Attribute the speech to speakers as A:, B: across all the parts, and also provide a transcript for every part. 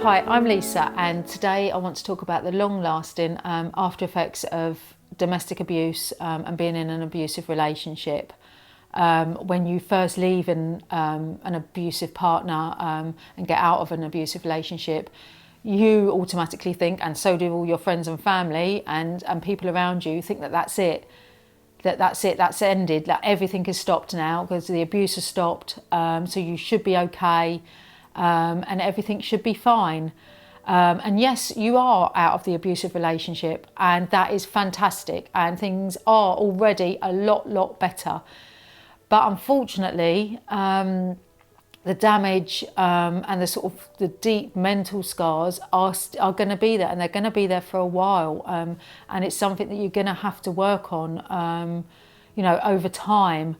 A: Hi, I'm Lisa, and today I want to talk about the long-lasting after effects of domestic abuse and being in an abusive relationship. When you first leave an abusive partner and get out of an abusive relationship, you automatically think, and so do all your friends and family and people around you, think that that's it. That's ended, that everything has stopped now because the abuse has stopped, so you should be okay. And everything should be fine. And yes, you are out of the abusive relationship, and that is fantastic, and things are already a lot better. But unfortunately, the damage and the sort of the deep mental scars are going to be there, and they're going to be there for a while. And it's something that you're going to have to work on, over time.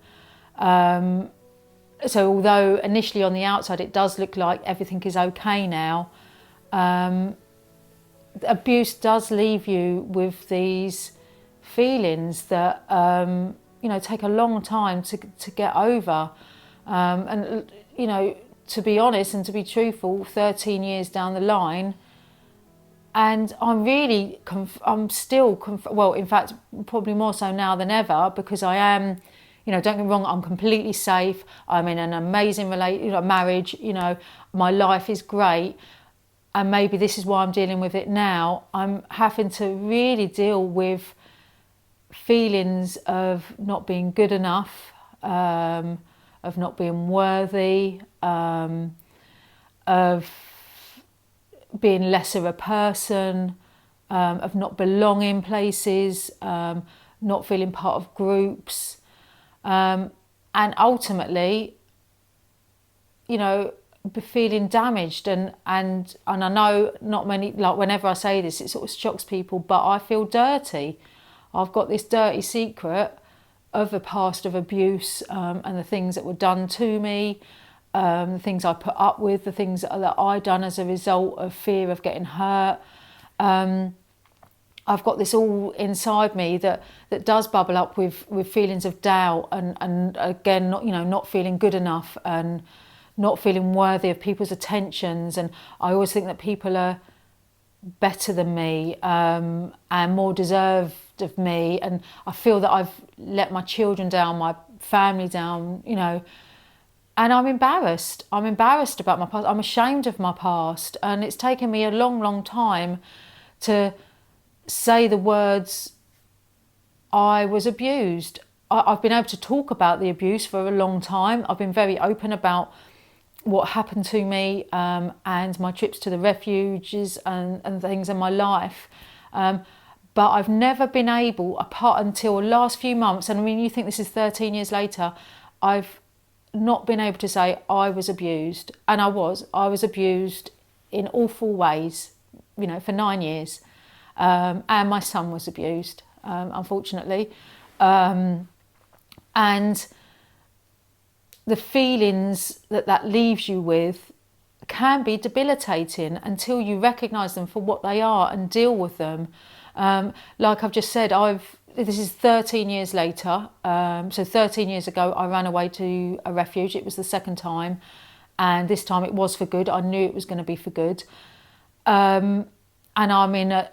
A: So although initially on the outside it does look like everything is okay now, abuse does leave you with these feelings that take a long time to get over. And to be honest and to be truthful, 13 years down the line, and I'm still well, in fact, probably more so now than ever, because I am. Don't get me wrong, I'm completely safe. I'm in an amazing marriage. My life is great. And maybe this is why I'm dealing with it now. I'm having to really deal with feelings of not being good enough, of not being worthy, of being lesser a person, of not belonging places, not feeling part of groups. And ultimately, feeling damaged and I know not many, like whenever I say this, it sort of shocks people, but I feel dirty. I've got this dirty secret of a past of abuse, and the things that were done to me, the things I put up with, the things that I done as a result of fear of getting hurt. I've got this all inside me that does bubble up with feelings of doubt and again, not feeling good enough and not feeling worthy of people's attentions. And I always think that people are better than me and more deserved of me. And I feel that I've let my children down, my family down, and I'm embarrassed. I'm embarrassed about my past. I'm ashamed of my past. And it's taken me a long time to say the words, I was abused. I've been able to talk about the abuse for a long time. I've been very open about what happened to me and my trips to the refuges and things in my life. But I've never been able, apart until the last few months, and I mean, you think this is 13 years later, I've not been able to say I was abused. And I was abused in awful ways, for 9 years. And my son was abused, unfortunately. And the feelings that leaves you with can be debilitating until you recognise them for what they are and deal with them. Like I've just said, this is 13 years later. So 13 years ago, I ran away to a refuge. It was the second time. And this time it was for good. I knew it was going to be for good. And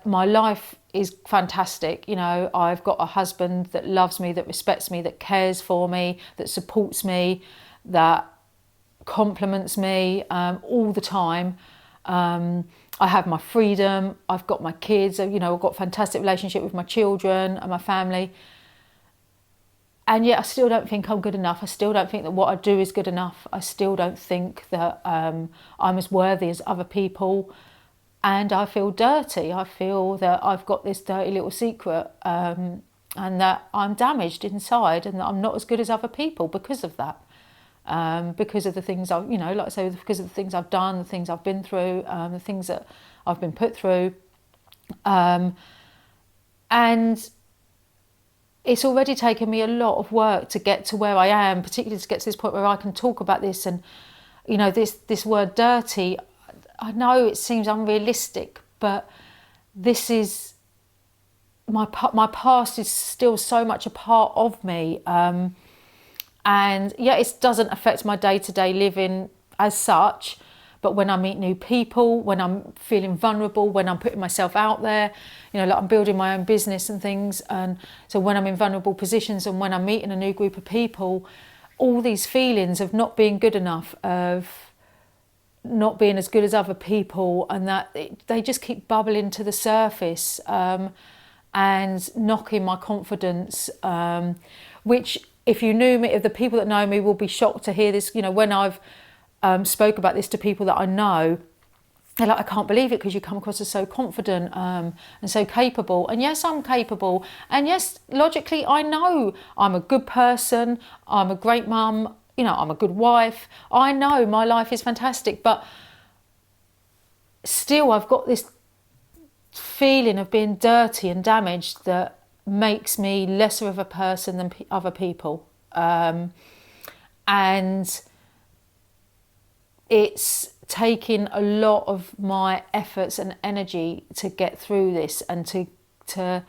A: my life is fantastic. I've got a husband that loves me, that respects me, that cares for me, that supports me, that compliments me all the time. I have my freedom. I've got my kids. I've got a fantastic relationship with my children and my family. And yet I still don't think I'm good enough. I still don't think that what I do is good enough. I still don't think that I'm as worthy as other people. And I feel dirty. I feel that I've got this dirty little secret, and that I'm damaged inside, and that I'm not as good as other people because of that. Because of the things I've, like I say, because of the things I've done, the things I've been through, the things that I've been put through. And it's already taken me a lot of work to get to where I am, particularly to get to this point where I can talk about this. And, this word dirty, I know it seems unrealistic, but this is my past is still so much a part of me, and yeah, it doesn't affect my day-to-day living as such, But when I meet new people, when I'm feeling vulnerable, when I'm putting myself out there, like I'm building my own business and things, and so when I'm in vulnerable positions and when I'm meeting a new group of people, all these feelings of not being good enough, of not being as good as other people, and that they just keep bubbling to the surface, and knocking my confidence, which if you knew me, if the people that know me will be shocked to hear this, when I've spoke about this to people that I know, they're like, I can't believe it, because you come across as so confident, and so capable. And yes, I'm capable. And yes, logically, I know I'm a good person. I'm a great mum. I'm a good wife. I know my life is fantastic. But still, I've got this feeling of being dirty and damaged that makes me lesser of a person than other people. And it's taking a lot of my efforts and energy to get through this, and to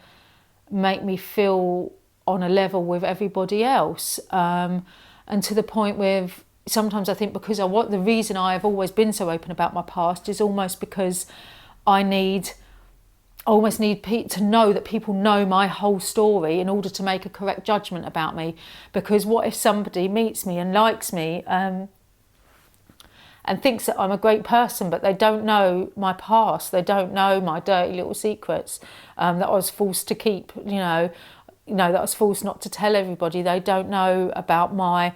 A: make me feel on a level with everybody else, and to the point where sometimes I think, because the reason I've always been so open about my past is almost because I almost need to know that people know my whole story in order to make a correct judgment about me. Because what if somebody meets me and likes me, and thinks that I'm a great person, but they don't know my past, they don't know my dirty little secrets, that I was forced to keep, that I was forced not to tell everybody. They don't know about my,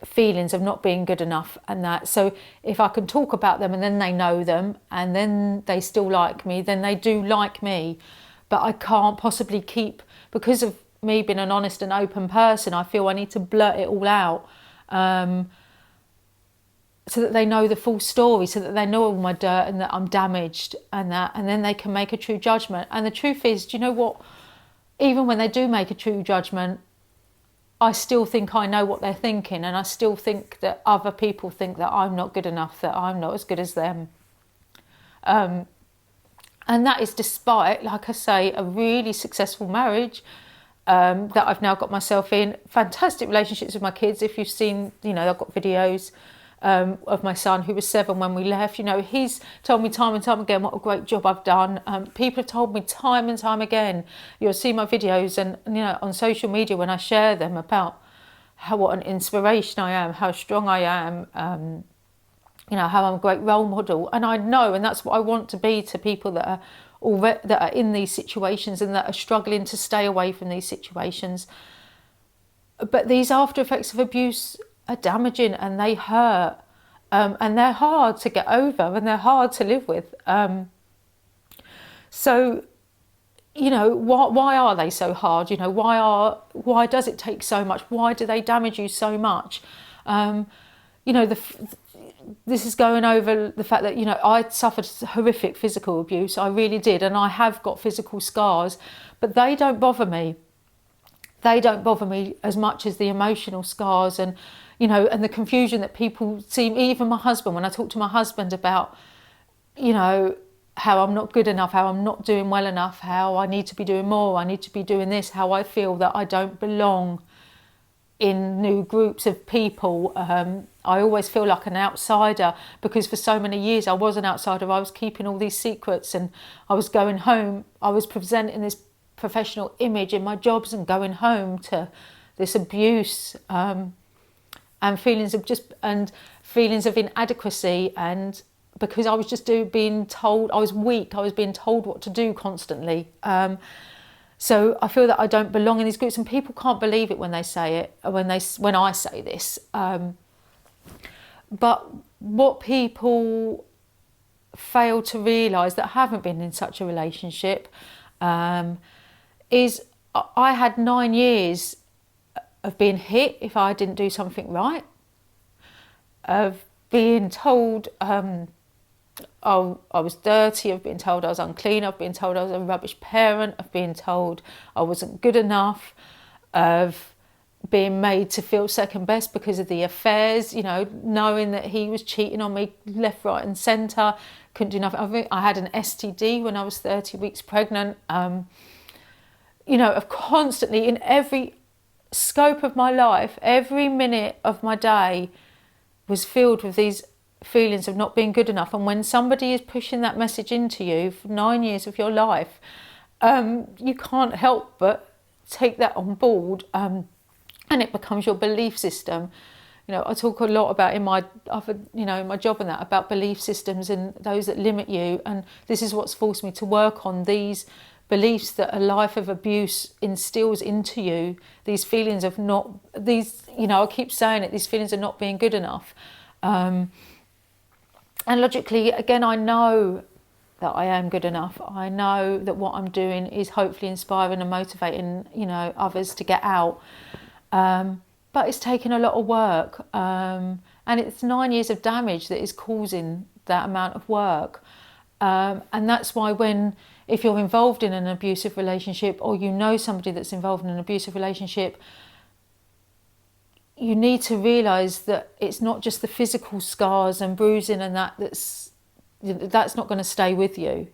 A: feelings of not being good enough and that. So if I can talk about them and then they know them and then they still like me, then they do like me. But I can't possibly keep, because of me being an honest and open person, I feel I need to blurt it all out, so that they know the full story, so that they know all my dirt and that I'm damaged and then they can make a true judgment. And the truth is, do you know what? Even when they do make a true judgment, I still think I know what they're thinking, and I still think that other people think that I'm not good enough, that I'm not as good as them. And that is despite, like I say, a really successful marriage, that I've now got myself in, fantastic relationships with my kids. If you've seen, I've got videos of my son, who was 7 when we left. He's told me time and time again what a great job I've done. People have told me time and time again. You'll see my videos and on social media when I share them about what an inspiration I am, how strong I am, how I'm a great role model. And I know, and that's what I want to be to people that are in these situations and that are struggling to stay away from these situations. But these after effects of abuse are damaging, and they hurt, and they're hard to get over, and they're hard to live with. So, why are they so hard? Why does it take so much? Why do they damage you so much? This is going over the fact that I suffered horrific physical abuse. I really did, and I have got physical scars, but they don't bother me. They don't bother me as much as the emotional scars and the confusion that people seem, even my husband, when I talk to my husband about, how I'm not good enough, how I'm not doing well enough, how I need to be doing more, I need to be doing this, how I feel that I don't belong in new groups of people. I always feel like an outsider, because for so many years I was an outsider. I was keeping all these secrets, and I was going home, I was presenting this professional image in my jobs and going home to this abuse, and feelings of inadequacy, and because I was just being told I was weak, I was being told what to do constantly. So I feel that I don't belong in these groups, and people can't believe it when they say it, when I say this. But what people fail to realise that haven't been in such a relationship, is I had 9 years of being hit if I didn't do something right, of being told I was dirty, of being told I was unclean, of being told I was a rubbish parent, of being told I wasn't good enough, of being made to feel second best because of the affairs, knowing that he was cheating on me left, right and centre, couldn't do nothing. I had an STD when I was 30 weeks pregnant, of constantly, in every scope of my life, every minute of my day was filled with these feelings of not being good enough. And when somebody is pushing that message into you for 9 years of your life, you can't help but take that on board, and it becomes your belief system. I talk a lot about in my other, in my job and that, about belief systems and those that limit you. And this is what's forced me to work on these beliefs that a life of abuse instills into you. These feelings of not, I keep saying it, these feelings of not being good enough. And logically, again, I know that I am good enough. I know that what I'm doing is hopefully inspiring and motivating, others to get out. But it's taken a lot of work. And it's 9 years of damage that is causing that amount of work. And that's why if you're involved in an abusive relationship, or you know somebody that's involved in an abusive relationship, you need to realise that it's not just the physical scars and bruising and that's not going to stay with you.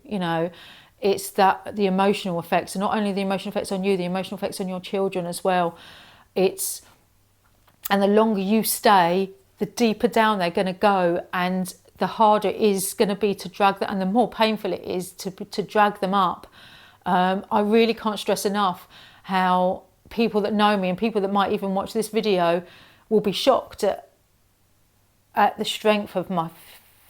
A: It's that the emotional effects, and not only the emotional effects on you, the emotional effects on your children as well. And the longer you stay, the deeper down they're going to go, and the harder it is going to be to drag them, and the more painful it is to drag them up. I really can't stress enough how people that know me and people that might even watch this video will be shocked at the strength of my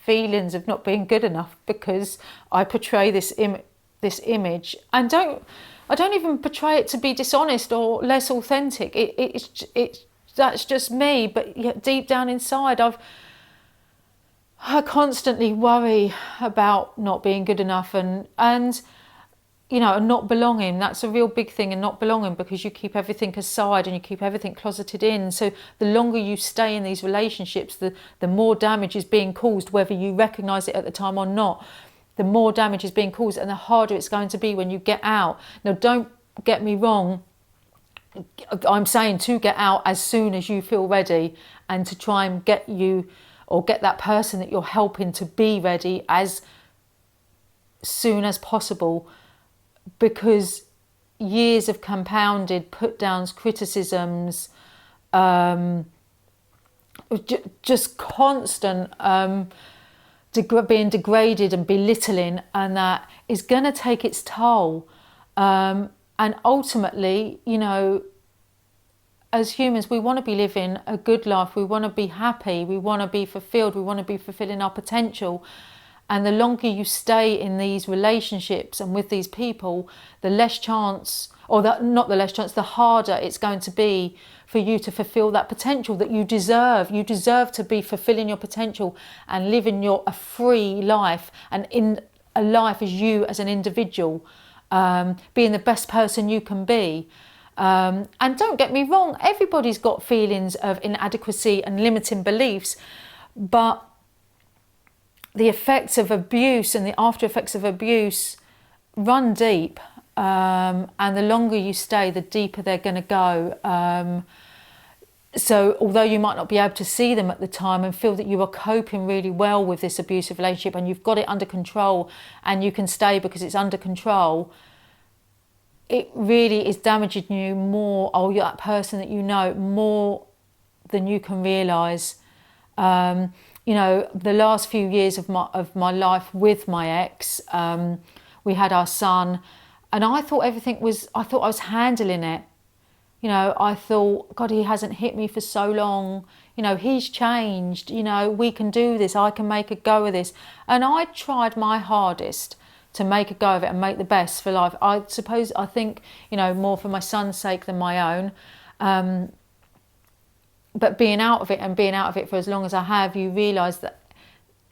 A: feelings of not being good enough, because I portray this image, and I don't even portray it to be dishonest or less authentic. It's that's just me, but yet deep down inside, I constantly worry about not being good enough and not belonging. That's a real big thing, and not belonging, because you keep everything aside and you keep everything closeted in. So the longer you stay in these relationships, the more damage is being caused, whether you recognise it at the time or not. The more damage is being caused, and the harder it's going to be when you get out. Now, don't get me wrong. I'm saying to get out as soon as you feel ready, and to try and get you, or get that person that you're helping, to be ready as soon as possible, because years of compounded put downs, criticisms, just constant being degraded and belittling, and that is going to take its toll. And ultimately, as humans, we want to be living a good life. We want to be happy. We want to be fulfilled. We want to be fulfilling our potential. And the longer you stay in these relationships and with these people, the less chance, the harder it's going to be for you to fulfill that potential that you deserve. You deserve to be fulfilling your potential and living a free life, and in a life as you as an individual, being the best person you can be. And don't get me wrong, everybody's got feelings of inadequacy and limiting beliefs, but the effects of abuse and the after effects of abuse run deep, and the longer you stay, the deeper they're going to go. So although you might not be able to see them at the time and feel that you are coping really well with this abusive relationship and you've got it under control and you can stay because it's under control, it really is damaging you more, or that person that you know, more than you can realise. The last few years of my life with my ex, we had our son, and I thought I was handling it. I thought, God, he hasn't hit me for so long. He's changed. We can do this. I can make a go of this. And I tried my hardest to make a go of it and make the best for life. I think, more for my son's sake than my own. But being out of it for as long as I have, you realise that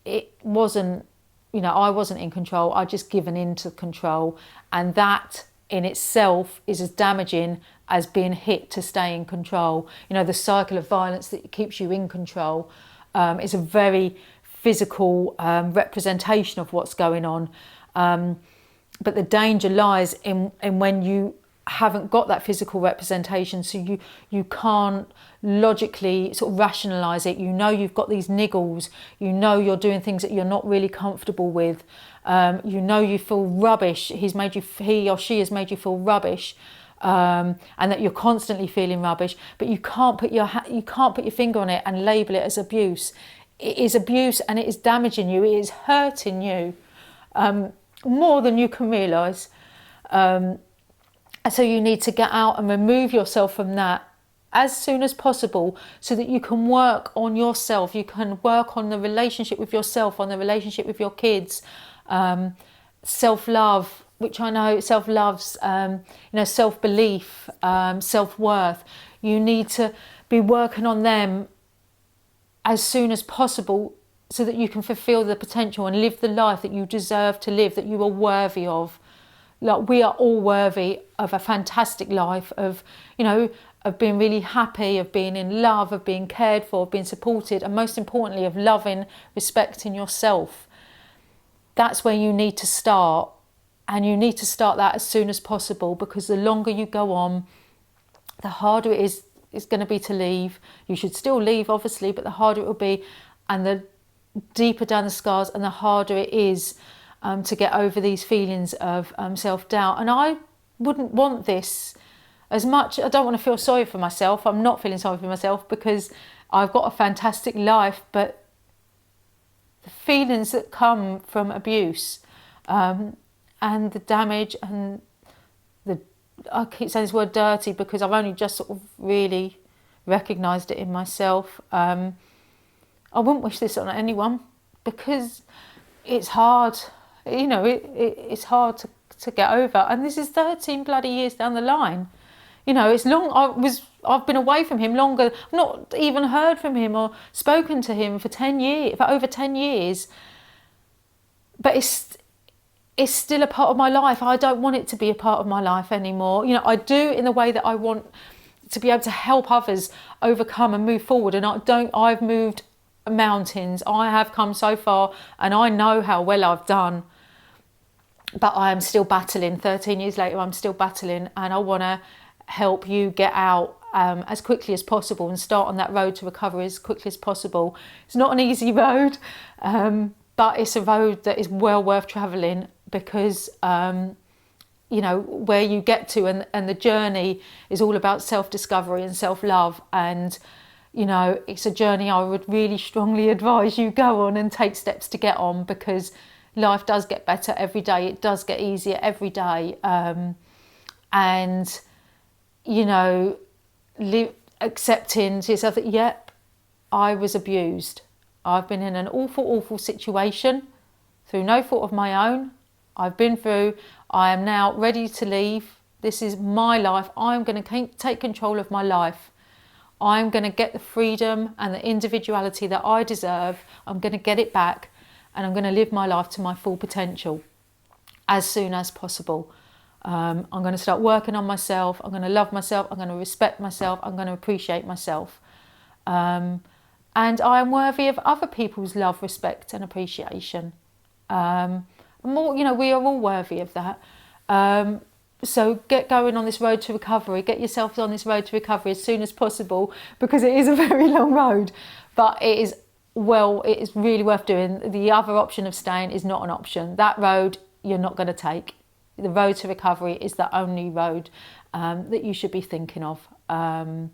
A: it wasn't, I wasn't in control. I'd just given in to control. And that in itself is as damaging as being hit to stay in control. The cycle of violence that keeps you in control is a very physical representation of what's going on. But the danger lies in when you haven't got that physical representation, so you can't logically sort of rationalise it. You've got these niggles, you're doing things that you're not really comfortable with, you feel rubbish. He or she has made you feel rubbish, and that you're constantly feeling rubbish, but you can't put your finger on it and label it as abuse. it is abuse and it is damaging you, it is hurting you more than you can realise. So you need to get out and remove yourself from that as soon as possible so that you can work on yourself. You can work on the relationship with yourself, on the relationship with your kids, self-love, which I know self-love's, self-belief, self-worth. You need to be working on them as soon as possible so that you can fulfill the potential and live the life that you deserve to live, that you are worthy of. Like, we are all worthy of a fantastic life, of being really happy, of being in love, of being cared for, of being supported, and most importantly, of loving, respecting yourself. That's where you need to start, and you need to start that as soon as possible, because the longer you go on, the harder it's going to be to leave. You should still leave, obviously, but the harder it will be, and the deeper down the scars, and the harder it is to get over these feelings of self-doubt. And I wouldn't want this as much. I don't want to feel sorry for myself. I'm not feeling sorry for myself because I've got a fantastic life, but the feelings that come from abuse and the damage and I keep saying this word dirty because I've only just sort of really recognised it in myself. I wouldn't wish this on anyone because it's hard. It's hard to get over, and this is 13 bloody years down the line. It's long. I've been away from him longer. I've not even heard from him or spoken to him for over 10 years. But it's still a part of my life. I don't want it to be a part of my life anymore. I do in the way that I want to be able to help others overcome and move forward. And I've moved mountains. I have come so far, and I know how well I've done. But I am still battling. 13 years later, I'm still battling, and I want to help you get out as quickly as possible and start on that road to recovery as quickly as possible. It's not an easy road, but it's a road that is well worth travelling because, where you get to and the journey is all about self-discovery and self-love. And, it's a journey I would really strongly advise you go on and take steps to get on, because life does get better every day. It does get easier every day. Accepting to yourself that, yep, I was abused. I've been in an awful, awful situation through no fault of my own. I am now ready to leave. This is my life. I'm going to take control of my life. I'm going to get the freedom and the individuality that I deserve. I'm going to get it back, and I'm going to live my life to my full potential as soon as possible. I'm going to start working on myself. I'm going to love myself. I'm going to respect myself. I'm going to appreciate myself. And I am worthy of other people's love, respect and appreciation. We are all worthy of that. So get going on this road to recovery. Get yourself on this road to recovery as soon as possible, because it is a very long road, but it is really worth doing. The other option of staying is not an option. That road you're not going to take. The road to recovery is the only road that you should be thinking of. And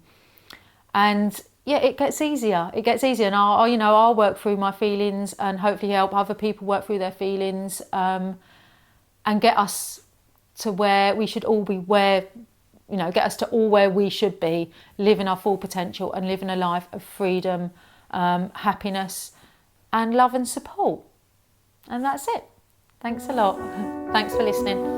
A: yeah, it gets easier. It gets easier, and I'll work through my feelings and hopefully help other people work through their feelings, and get us to where we should all be. Get us to all where we should be, living our full potential and living a life of freedom, happiness, and love and support. And that's it. Thanks a lot. Thanks for listening.